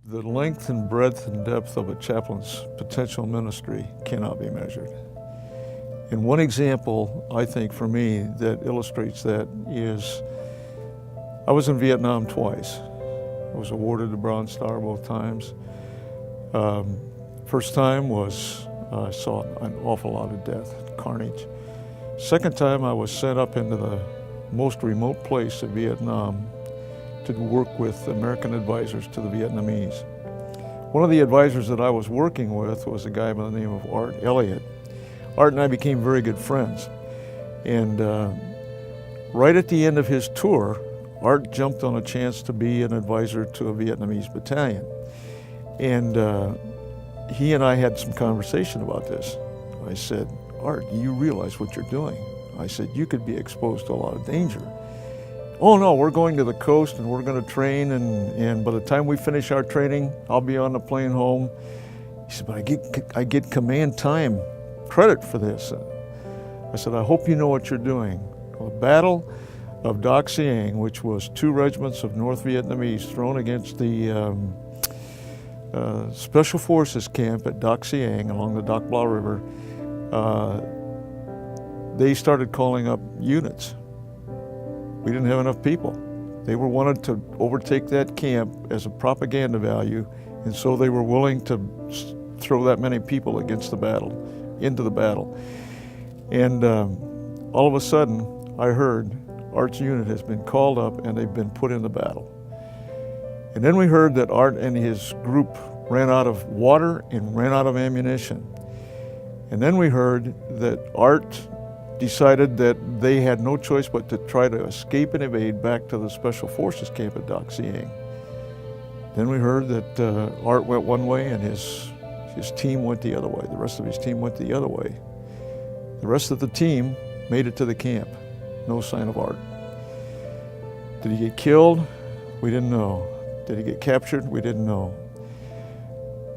The length and breadth and depth of a chaplain's potential ministry cannot be measured. And one example, I think, for me that illustrates that is I was in Vietnam twice. I was awarded the Bronze Star both times. First time was I saw an awful lot of death, carnage. Second time I was sent up into the most remote place of Vietnam to work with American advisors to the Vietnamese. One of the advisors that I was working with was a guy by the name of Art Elliott. Art and I became very good friends. And right at the end of his tour, Art jumped on a chance to be an advisor to a Vietnamese battalion. And he and I had some conversation about this. I said, Art, do you realize what you're doing? I said, you could be exposed to a lot of danger. Oh no, we're going to the coast and we're going to train, and by the time we finish our training, I'll be on the plane home. He said, but I get command time credit for this. I said, I hope you know what you're doing. The Battle of Doc Siang, which was 2 regiments of North Vietnamese thrown against the Special Forces camp at Doc Siang along the Doc Blau River, they started calling up units. We didn't have enough people. They were wanted to overtake that camp as a propaganda value, and so they were willing to throw that many people against the battle, into the battle. And all of a sudden, I heard Art's unit has been called up and they've been put in the battle. And then we heard that Art and his group ran out of water and ran out of ammunition. And then we heard that Art decided that they had no choice but to try to escape and evade back to the Special Forces camp at Doc Siang. Then we heard that Art went one way and his team went the other way. The rest of his team went the other way. The rest of the team made it to the camp. No sign of Art. Did he get killed? We didn't know. Did he get captured? We didn't know.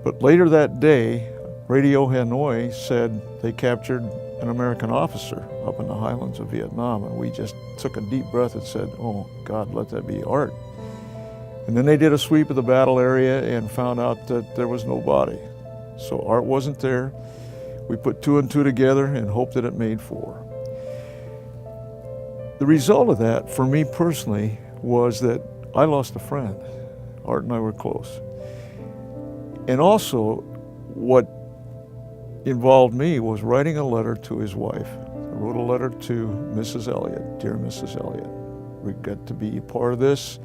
But later that day, Radio Hanoi said they captured an American officer up in the highlands of Vietnam, and we just took a deep breath and said, oh God, let that be Art. And then they did a sweep of the battle area and found out that there was no body. So Art wasn't there. We put 2 and 2 together and hoped that it made 4. The result of that, for me personally, was that I lost a friend. Art and I were close. And also, what involved me was writing a letter to his wife. I wrote a letter to Mrs. Elliott. Dear Mrs. Elliott, regret to be a part of this,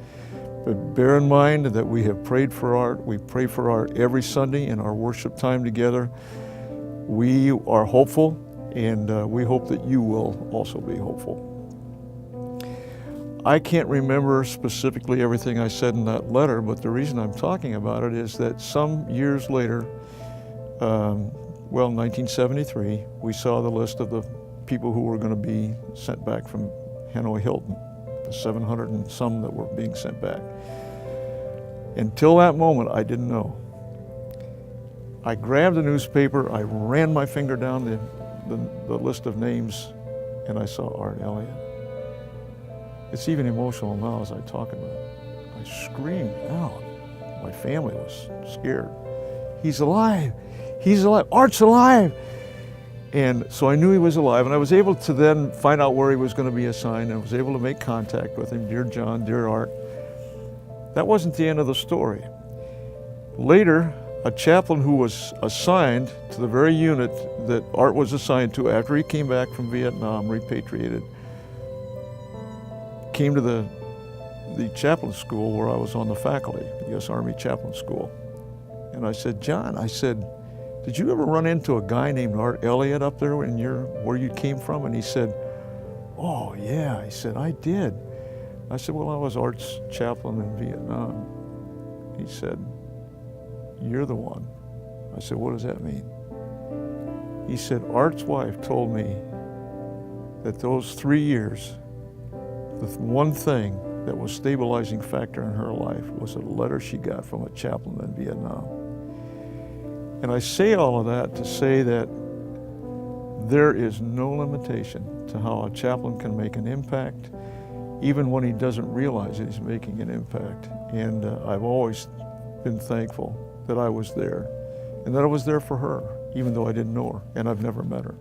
but bear in mind that we have prayed for Art. We pray for Art every Sunday in our worship time together. We are hopeful, and we hope that you will also be hopeful. I can't remember specifically everything I said in that letter, but the reason I'm talking about it is that some years later, well, 1973, we saw the list of the people who were going to be sent back from Hanoi Hilton, the 700 and some that were being sent back. Until that moment, I didn't know. I grabbed the newspaper, I ran my finger down the list of names, and I saw Art Elliott. It's even emotional now as I talk about it. I screamed out. My family was scared. He's alive. He's alive. Art's alive. And so I knew he was alive, and I was able to then find out where he was going to be assigned, and I was able to make contact with him. Dear John, dear Art. That wasn't the end of the story. Later, a chaplain who was assigned to the very unit that Art was assigned to after he came back from Vietnam, repatriated, came to the chaplain school where I was on the faculty, the U.S. Army Chaplain School. And I said, John, I said, did you ever run into a guy named Art Elliott up there where you came from? And he said, oh yeah. He said, I did. I said, well, I was Art's chaplain in Vietnam. He said, you're the one. I said, what does that mean? He said, Art's wife told me that those 3 years, the one thing that was stabilizing factor in her life was a letter she got from a chaplain in Vietnam. And I say all of that to say that there is no limitation to how a chaplain can make an impact, even when he doesn't realize that he's making an impact. And I've always been thankful that I was there and that I was there for her, even though I didn't know her and I've never met her.